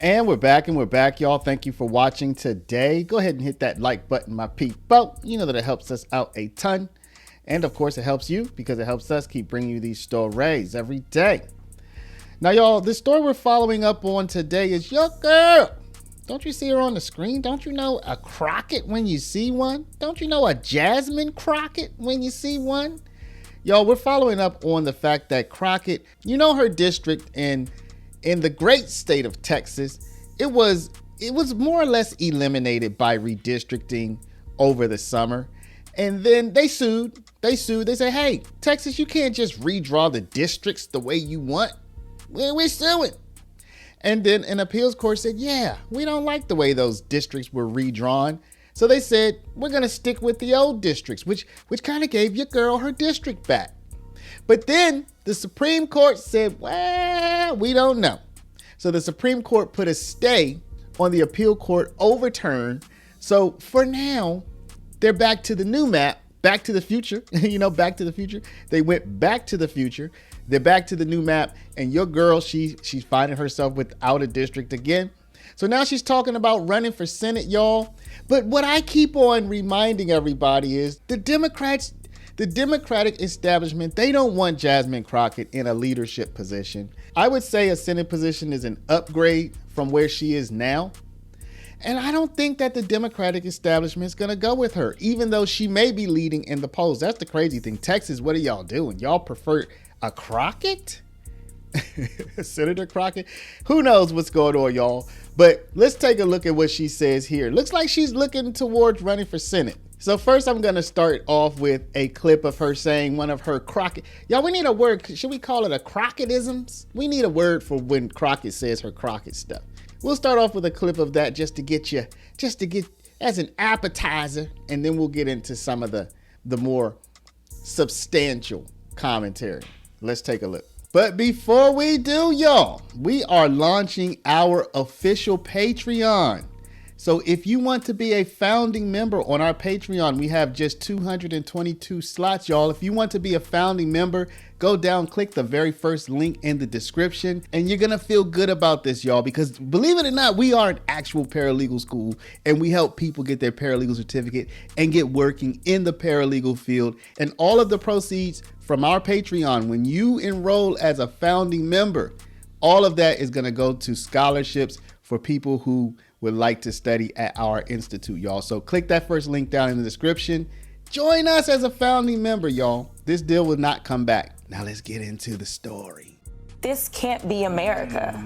And we're back, y'all. Thank you for watching today. Go ahead and hit that like button, my people. You know that it helps us out a ton. And of course, it helps you because it helps us keep bringing you these stories every day. Now, y'all, the story we're following up on today is your girl. Don't you see her on the screen? Don't you know a Crockett when you see one? Don't you know a Jasmine Crockett when you see one? Y'all, we're following up on the fact that Crockett, you know, her district in the great state of Texas, it was more or less eliminated by redistricting over the summer. And then they sued. They said, hey, Texas, you can't just redraw the districts the way you want. We're suing. And then an appeals court said, yeah, we don't like the way those districts were redrawn. So they said, we're going to stick with the old districts, which kind of gave your girl her district back. But then the Supreme Court said, well, we don't know. So the Supreme Court put a stay on the appeal court overturn. So for now, they're back to the new map, back to the future, back to the future. They went back to the future. They're back to the new map. And your girl, she's finding herself without a district again. So now she's talking about running for Senate, y'all. But what I keep on reminding everybody is the Democratic establishment, they don't want Jasmine Crockett in a leadership position. I would say a Senate position is an upgrade from where she is now. And I don't think that the Democratic establishment is going to go with her, even though she may be leading in the polls. That's the crazy thing. Texas, what are y'all doing? Y'all prefer a Crockett? Senator Crockett? Who knows what's going on, y'all? But let's take a look at what she says here. Looks like she's looking towards running for Senate. So first, I'm going to start off with a clip of her saying one of her Crockett. Y'all, we need a word. Should we call it a Crockettisms? We need a word for when Crockett says her Crockett stuff. We'll start off with a clip of that just to get as an appetizer. And then we'll get into some of the more substantial commentary. Let's take a look. But before we do, y'all, we are launching our official Patreon. So if you want to be a founding member on our Patreon, we have just 222 slots, y'all. If you want to be a founding member, go down, click the very first link in the description, and you're going to feel good about this, y'all, because believe it or not, we are an actual paralegal school, and we help people get their paralegal certificate and get working in the paralegal field. And all of the proceeds from our Patreon, when you enroll as a founding member, all of that is going to go to scholarships for people who would like to study at our institute, y'all. So click that first link down in the description. Join us as a founding member, y'all. This deal will not come back. Now let's get into the story. This can't be America.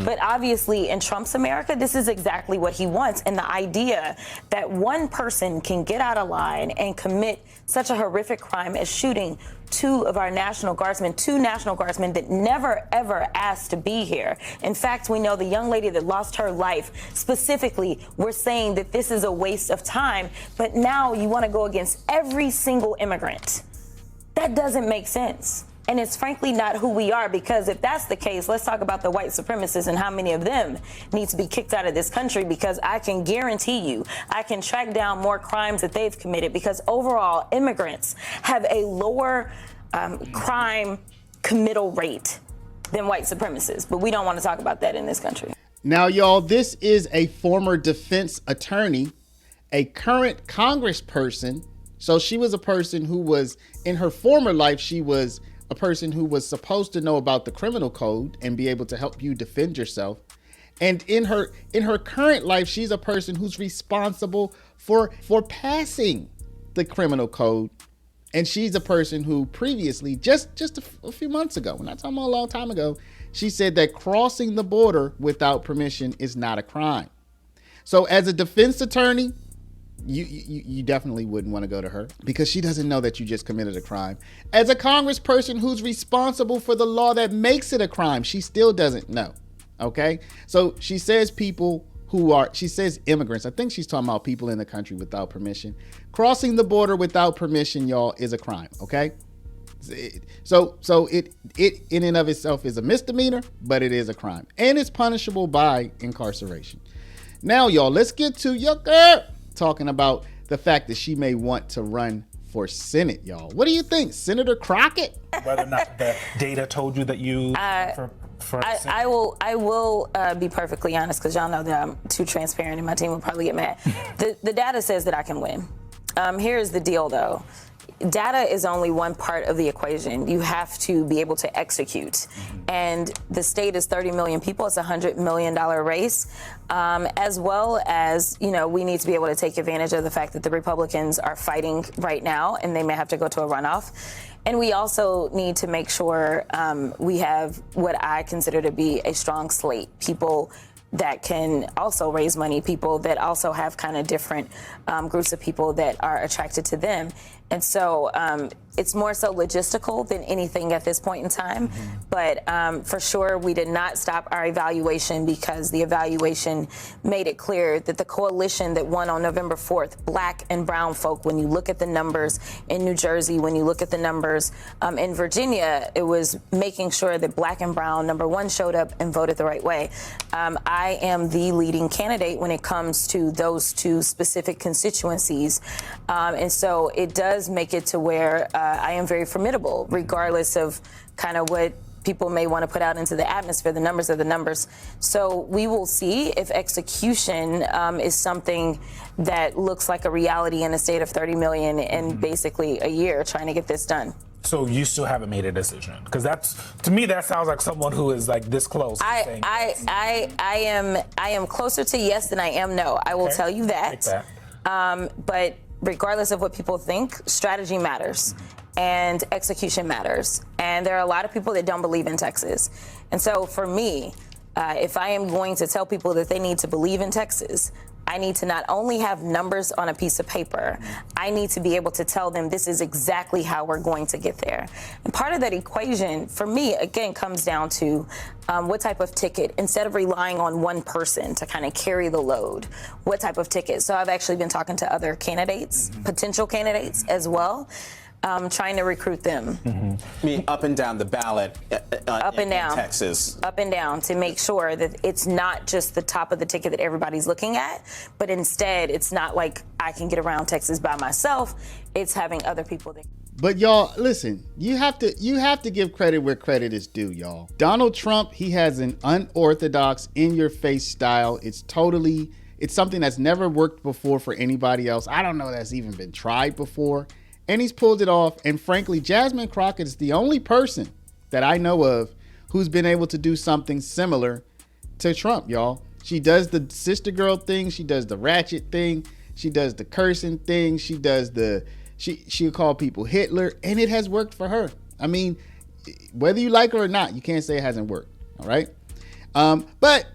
But obviously in Trump's America, this is exactly what he wants. And the idea that one person can get out of line and commit such a horrific crime as shooting two National Guardsmen that never, ever asked to be here. In fact, we know the young lady that lost her life, specifically, we're saying that this is a waste of time. But now you want to go against every single immigrant. That doesn't make sense. And it's frankly not who we are, because if that's the case, let's talk about the white supremacists and how many of them need to be kicked out of this country, because I can guarantee you, I can track down more crimes that they've committed, because overall immigrants have a lower crime committal rate than white supremacists. But we don't want to talk about that in this country. Now, y'all, this is a former defense attorney, a current congressperson. So she was a person who was, in her former life, she was a person who was supposed to know about the criminal code and be able to help you defend yourself. And in her current life, she's a person who's responsible for passing the criminal code. And she's a person who previously, just a few months ago, we're not talking about a long time ago, she said that crossing the border without permission is not a crime. So as a defense attorney, you definitely wouldn't want to go to her, because she doesn't know that you just committed a crime. As a congressperson who's responsible for the law that makes it a crime, she still doesn't know. Okay. So she says she says immigrants. I think she's talking about people in the country without permission. Crossing the border without permission, y'all, is a crime. Okay. So it in and of itself is a misdemeanor, but it is a crime, and it's punishable by incarceration. Now, y'all, let's get to your girl talking about the fact that she may want to run for Senate, y'all. What do you think, Senator Crockett? Whether or not the data told you that you for I will be perfectly honest, because y'all know that I'm too transparent and my team will probably get mad. The data says that I can win. Here's the deal, though. Data is only one part of the equation. You have to be able to execute. And the state is 30 million people. It's a $100 million race, as well as, we need to be able to take advantage of the fact that the Republicans are fighting right now, and they may have to go to a runoff. And we also need to make sure we have what I consider to be a strong slate, people that can also raise money, people that also have kind of different groups of people that are attracted to them. And so it's more so logistical than anything at this point in time. But for sure, we did not stop our evaluation, because the evaluation made it clear that the coalition that won on November 4th, black and brown folk, when you look at the numbers in New Jersey, when you look at the numbers in Virginia, it was making sure that black and brown, number one, showed up and voted the right way. I am the leading candidate when it comes to those two specific constituencies. And so it does make it to where I am very formidable, regardless of kind of what people may want to put out into the atmosphere. The numbers are the numbers. So we will see if execution is something that looks like a reality in a state of 30 million in basically a year trying to get this done. So you still haven't made a decision? Because to me, that sounds like someone who is like this close. I am closer to yes than I am no. I will tell you that. But regardless of what people think, strategy matters and execution matters. And there are a lot of people that don't believe in Texas. And so for me, if I am going to tell people that they need to believe in Texas, I need to not only have numbers on a piece of paper, I need to be able to tell them this is exactly how we're going to get there. And part of that equation, for me, again, comes down to what type of ticket, instead of relying on one person to kind of carry the load, what type of ticket. So I've actually been talking to other candidates, potential candidates as well, trying to recruit them. I mean, up and down the ballot in Texas. Up and down, to make sure that it's not just the top of the ticket that everybody's looking at, but instead it's not like I can get around Texas by myself. It's having other people that. But y'all, listen, you have to give credit where credit is due, y'all. Donald Trump, he has an unorthodox, in-your-face style. It's something that's never worked before for anybody else. I don't know that's even been tried before. And he's pulled it off. And frankly, Jasmine Crockett is the only person that I know of who's been able to do something similar to Trump, y'all. She does the sister girl thing. She does the ratchet thing. She does the cursing thing. She does she'll call people Hitler. And it has worked for her. I mean, whether you like her or not, you can't say it hasn't worked. All right. But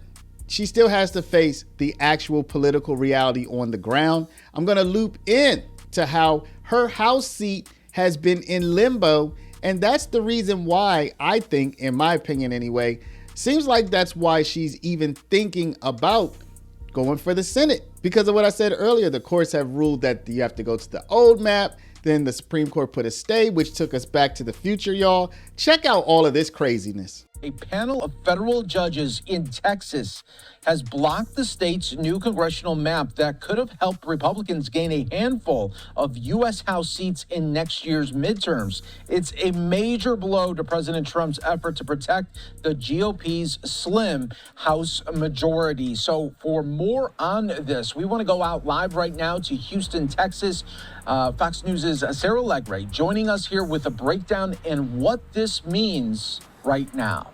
she still has to face the actual political reality on the ground. I'm going to loop in to how her House seat has been in limbo. And that's the reason why I think, in my opinion anyway, seems like that's why she's even thinking about going for the Senate. Because of what I said earlier, the courts have ruled that you have to go to the old map. Then the Supreme Court put a stay, which took us back to the future, y'all. Check out all of this craziness. A panel of federal judges in Texas has blocked the state's new congressional map that could have helped Republicans gain a handful of U.S. House seats in next year's midterms. It's a major blow to President Trump's effort to protect the GOP's slim House majority. So for more on this, we want to go out live right now to Houston, Texas. Fox News' Sarah Legray joining us here with a breakdown and what this means right now.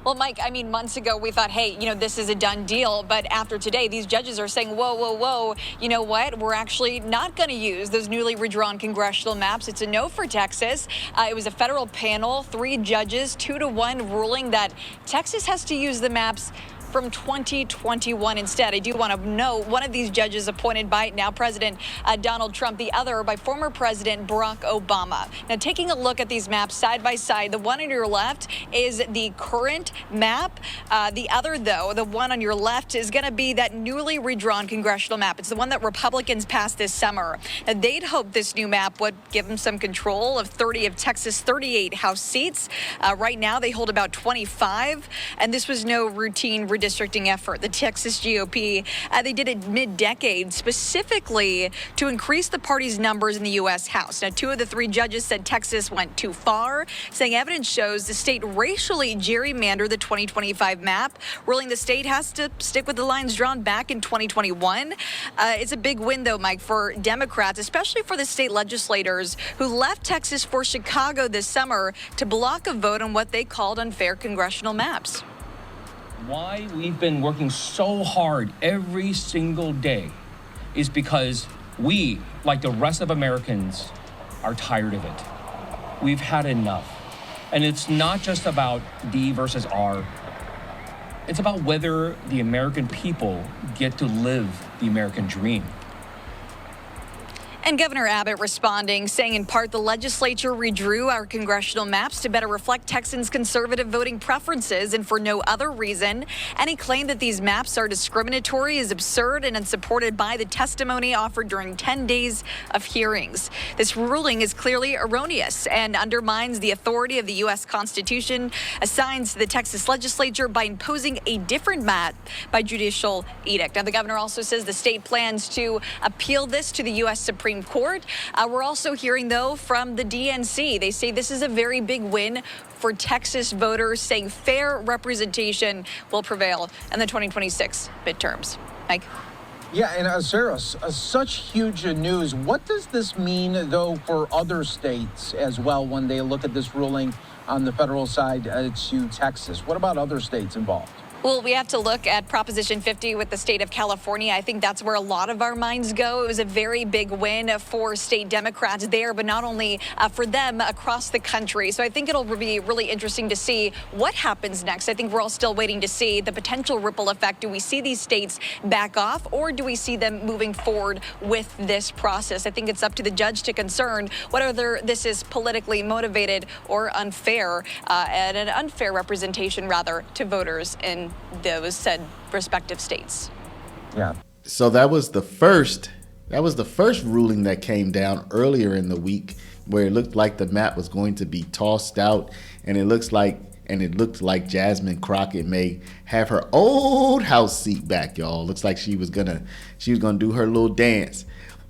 Well, Mike, I mean, months ago, we thought, hey, this is a done deal. But after today, these judges are saying, whoa, whoa, whoa, you know what? We're actually not going to use those newly redrawn congressional maps. It's a no for Texas. It was a federal panel, 3 judges, 2-1 ruling that Texas has to use the maps from 2021 instead. I do want to know, one of these judges appointed by now President Donald Trump, the other by former President Barack Obama. Now, taking a look at these maps side by side, the one on your left is the current map. The other, though, the one on your left, is going to be that newly redrawn congressional map. It's the one that Republicans passed this summer. Now, they'd hoped this new map would give them some control of 30 of Texas' 38 House seats. Right now, they hold about 25, and this was no routine redistricting redistricting effort, the Texas GOP. They did it mid-decade specifically to increase the party's numbers in the U.S. House. Now, 2 of the 3 judges said Texas went too far, saying evidence shows the state racially gerrymandered the 2025 map, ruling the state has to stick with the lines drawn back in 2021. It's a big win, though, Mike, for Democrats, especially for the state legislators who left Texas for Chicago this summer to block a vote on what they called unfair congressional maps. Why we've been working so hard every single day is because we, like the rest of Americans, are tired of it. We've had enough. And it's not just about D versus R. It's about whether the American people get to live the American dream. And Governor Abbott responding, saying in part the legislature redrew our congressional maps to better reflect Texans' conservative voting preferences and for no other reason. Any claim that these maps are discriminatory is absurd and unsupported by the testimony offered during 10 days of hearings. This ruling is clearly erroneous and undermines the authority of the U.S. Constitution, assigns the Texas legislature by imposing a different map by judicial edict. Now, the governor also says the state plans to appeal this to the U.S. Supreme Court. We're also hearing, though, from the DNC. They say this is a very big win for Texas voters, saying fair representation will prevail in the 2026 midterms. Mike? Yeah, and Sarah, such huge news. What does this mean, though, for other states as well when they look at this ruling on the federal side to Texas? What about other states involved? Well, we have to look at Proposition 50 with the state of California. I think that's where a lot of our minds go. It was a very big win for state Democrats there, but not only for them across the country. So I think it'll be really interesting to see what happens next. I think we're all still waiting to see the potential ripple effect. Do we see these states back off, or do we see them moving forward with this process? I think it's up to the judge to concern whether this is politically motivated or unfair, and an unfair representation, rather, to voters in those said respective states. Yeah. So that was the first ruling that came down earlier in the week, where it looked like the map was going to be tossed out, and it looked like Jasmine Crockett may have her old House seat back, y'all. Looks like she was gonna do her little dance.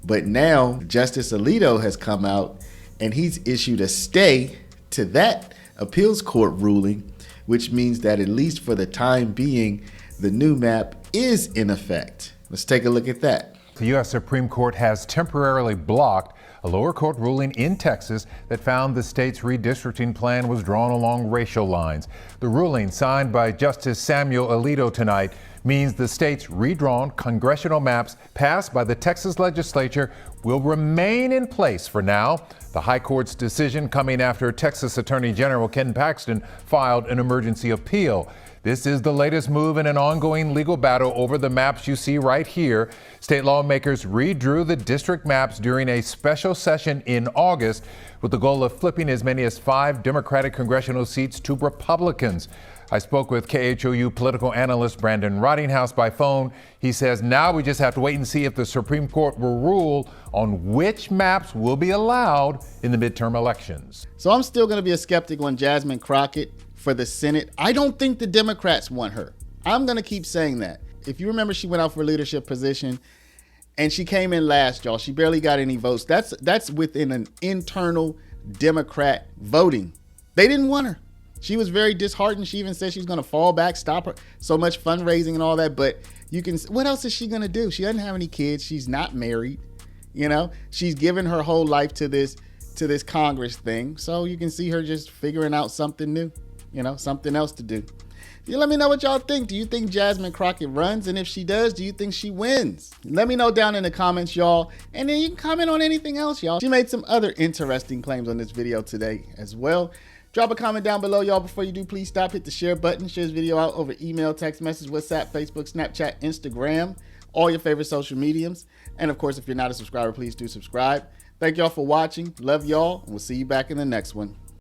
But now Justice Alito has come out and he's issued a stay to that appeals court ruling, which means that at least for the time being, the new map is in effect. Let's take a look at that. The U.S. Supreme Court has temporarily blocked a lower court ruling in Texas that found the state's redistricting plan was drawn along racial lines. The ruling, signed by Justice Samuel Alito tonight, means the state's redrawn congressional maps passed by the Texas legislature will remain in place for now. The High Court's decision coming after Texas Attorney General Ken Paxton filed an emergency appeal. This is the latest move in an ongoing legal battle over the maps you see right here. State lawmakers redrew the district maps during a special session in August with the goal of flipping as many as 5 Democratic congressional seats to Republicans. I spoke with KHOU political analyst Brandon Rottinghouse by phone. He says now we just have to wait and see if the Supreme Court will rule on which maps will be allowed in the midterm elections. So I'm still going to be a skeptic on Jasmine Crockett for the Senate. I don't think the Democrats want her. I'm going to keep saying that. If you remember, she went out for a leadership position and she came in last, y'all. She barely got any votes. That's within an internal Democrat voting. They didn't want her. She was very disheartened. She even said she's going to fall back, stop her so much fundraising and all that. But you can, what else is she going to do? She doesn't have any kids. She's not married. You know, she's given her whole life to this Congress thing. So you can see her just figuring out something new, you know, something else to do. You let me know what y'all think. Do you think Jasmine Crockett runs? And if she does, do you think she wins? Let me know down in the comments, y'all. And then you can comment on anything else, y'all. She made some other interesting claims on this video today as well. Drop a comment down below, y'all. Before you do, please stop, hit the share button. Share this video out over email, text message, WhatsApp, Facebook, Snapchat, Instagram, all your favorite social mediums. And of course, if you're not a subscriber, please do subscribe. Thank y'all for watching. Love y'all, and we'll see you back in the next one.